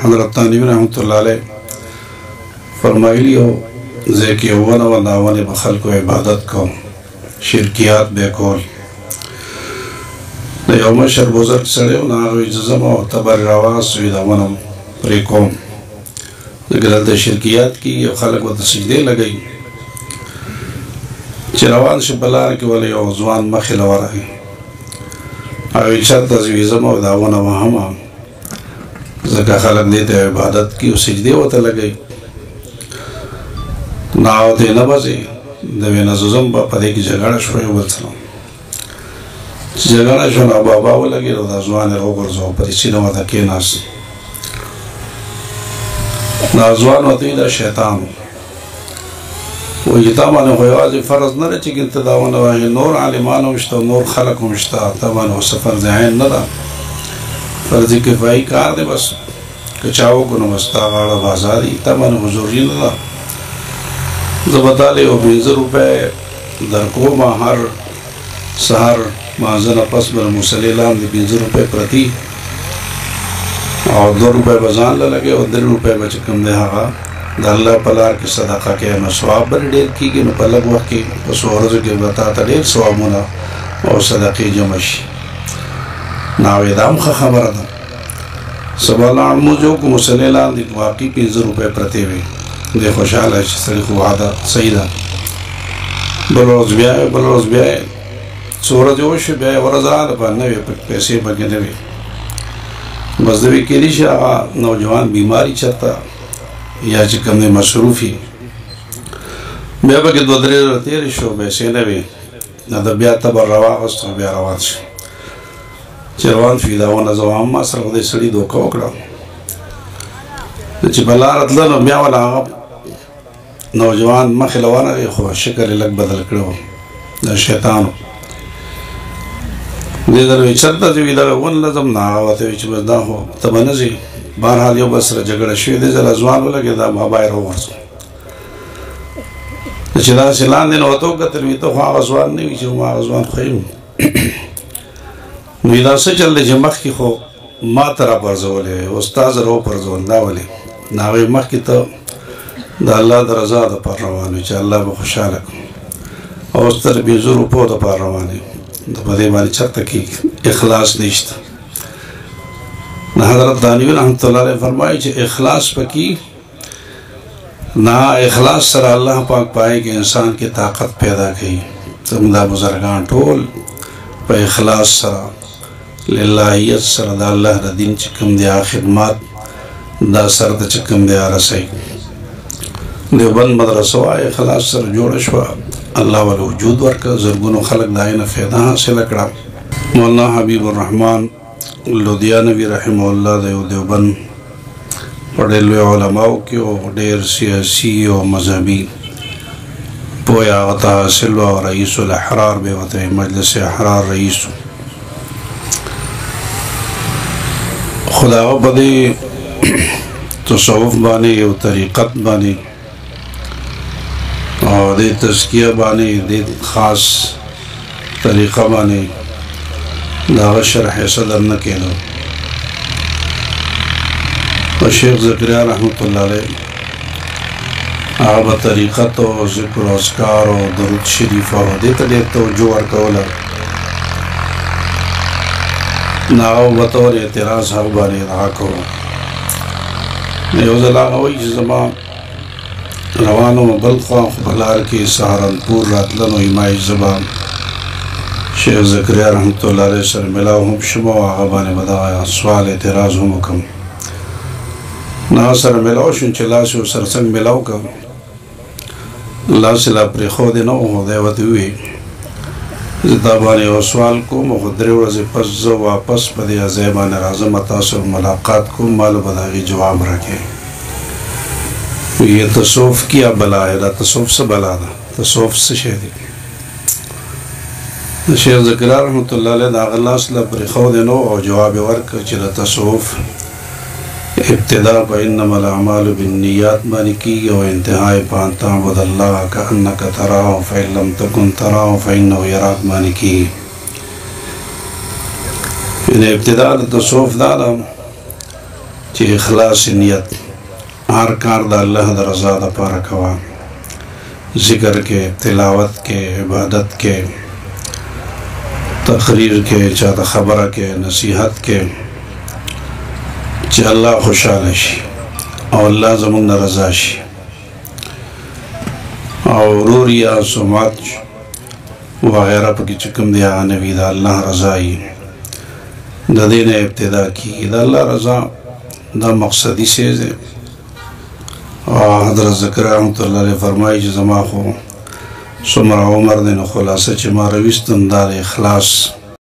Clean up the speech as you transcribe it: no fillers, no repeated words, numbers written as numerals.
حضرت تانوی رحمت اللہ علیہ فرمائلی ہو زیکی اول و ناون بخل کو عبادت کو شرکیات بے کول یو مشر بزرگ سڑے و ناغوی جزم و تبر رواز وید امنم پریکوم ذکر دا شرکیات کی یو خلق و تسجدے لگئی چروان شبلار کی ولی یو زوان مخل ورہی اوی چر تزویزم و داون وہما ذکر خلق دیتے عبادت کی و سجدے و تلگئی ناوتے نبازی دوی نزوزم با پدے کی جگڑ شوئی بلسلام جگڑ شوئی ناباباو لگی رو دا زوان رو گرزو پدی سینو دا کیناس نازوان ہوتی دا شیطان وہ یتامانے خویوازی فرض نرے چکن تداون واہی نور عالمانو مشتا نور خلق مشتا تمانو سفر زہین ندا فرضی کفائی کار دے بس کچاو کنو مستا غاڑا بازاری تمانو حضوری ندا زبطالی و 20 روپے درکو ما ہر سہر مازن پس بر مسلی لام دی 20 روپے پرتی اور 2 روپے بزان لگے اور 2 روپے بچکم دے ہاں دا اللہ پلار کی صدقہ کے سواب بر دیر کی گی نو پلگ وقت کی پس ورزو کے بتاتا دیر سواب منا اور صدقی جمش ناوی دام خبر دا سب اللہ عمو جو کو مسلی لام دی واقعی 20 روپے پرتی ہوئی دے خوشحال ہے سری خوادہ سیدہ بلوز بیائے سورج وش بیائے ورزان پا نوی پیسے بگے نوی بس دوی کلیش آغا نوجوان بیماری چرتا یا چکم دے مصروفی بیا بگے 2 دریر تیر شو بیسے نوی نا بیا تبر رواغستو بیا روان شو چروان فیدہ و نزوان ما سرق دے سڑی دوکا وکڑا چی بلارت لنو بیا والا آغا نوجوان مخلوانا گئی خواه شکر لگ بدل کرو دا شیطانو دیدر چلتا جو ایدر ون لزم ناغاواتے ویچ بس دا ہو تبنزی بارحال یو بسر جگڑ شوی دیزر ازوانو لگی دا بابای رو ورزو چی دا سلان دین وطو کتر وی تو خواه ازوان نیوی چی ما ازوان خواهیم نوی دا سا چل دی چی مخ کی خو ما ترا پرزو لے استاز رو پرزو دا ولی ناوی مخ کی تا دا اللہ دا رضا دا پر روانی چا اللہ بخوشالک اور اس طرح 20 روپو دا پر روانی دا پدے بانی چرتا کی اخلاص نیشتا نا حضرت دانیوی رحمت اللہ علیہ فرمائی چا اخلاص پا کی نا اخلاص سر اللہ پاک پائے کہ انسان کی طاقت پیدا کی تم دا بزرگان ٹول پا اخلاص سر للہیت سر دا اللہ دا دین چکم دیا خدمات دا سر دا چکم دیا رسائی دیوبند مدرسو آئے اخلاص سر جوڑشوا اللہ والا وجود ورکا زرگونو خلق دائن فیدہ حاصل اکڑا مولانا حبیب الرحمن لدھیانوی رحمہ اللہ دیوبند پڑھے لوے علماء کیو دیر سیاسی و مذہبی پویا غطا حاصل و رئیس الاحرار بے وطا مجلس احرار رئیس خدا و بدے تصوف بانے و طریقت بانے اور دے تزکیہ بانے دے خاص طریقہ بانے داغ شرح صدر نکے دو و شیخ ذکریہ رحمت اللہ علیہ آبا طریقت و ذکر و اذکار و درود شریف و دیتا دیتا و جو ورکولا ناو بطور اعتراض حق بانے دعاکو نیوز اللہ ہوئی زمان روانو بلخوان خبلار کی سہارنپور راتلن و امائی زبان شیخ ذکریہ رحمت اللہ علیہ سر ملاو ہم شما و آغابان بدایا سوال اعتراض ہم کم نا سر ملاو شن چلا سے سرسنگ ملاو کم اللہ سلا پر خود نو ہو دیوت ہوئی زدابانی و سوال کو مخدری ورزی پس زو واپس بدی عزیبان رازم اتاثر ملاقات کو مال بداغی جواب رکھے یہ تصوف کیا بلا ہے دا تصوف سے بلا دا تصوف سے شہدی شیخ ذکریہ رحمت اللہ علیہ دا اللہ صلی پر خود نو اور جواب ورک چلا تصوف ابتدا پا انما الاعمال بالنیات مانی کی و انتہائی پا ان تعبد اللہ کا انکا تراؤ فإن لم تکن تراؤ فإنہو یراک مانی کی انہیں ابتدا دا تصوف دادا چې اخلاص نیت هر کار د الله د رضا دپاره کوه ذکر کې تلاوت کې عبادت کې تقریر کې چاته خبره کې نصیحت کې چې الله خوشحاله شي او الله زموږ نه رضا شي او ورور یا سمعت وغیره پکې چې کوم دی هغه نه وي د الله رضا یي د دې نه ابتدا کېږي د الله رضا دا مقصدي څیز دی او حضرت زکریا رحمت الله علیه فرمایي چې زما خو څومره عمر دی نو خلاصه چې ما راویستم دا د اخلاص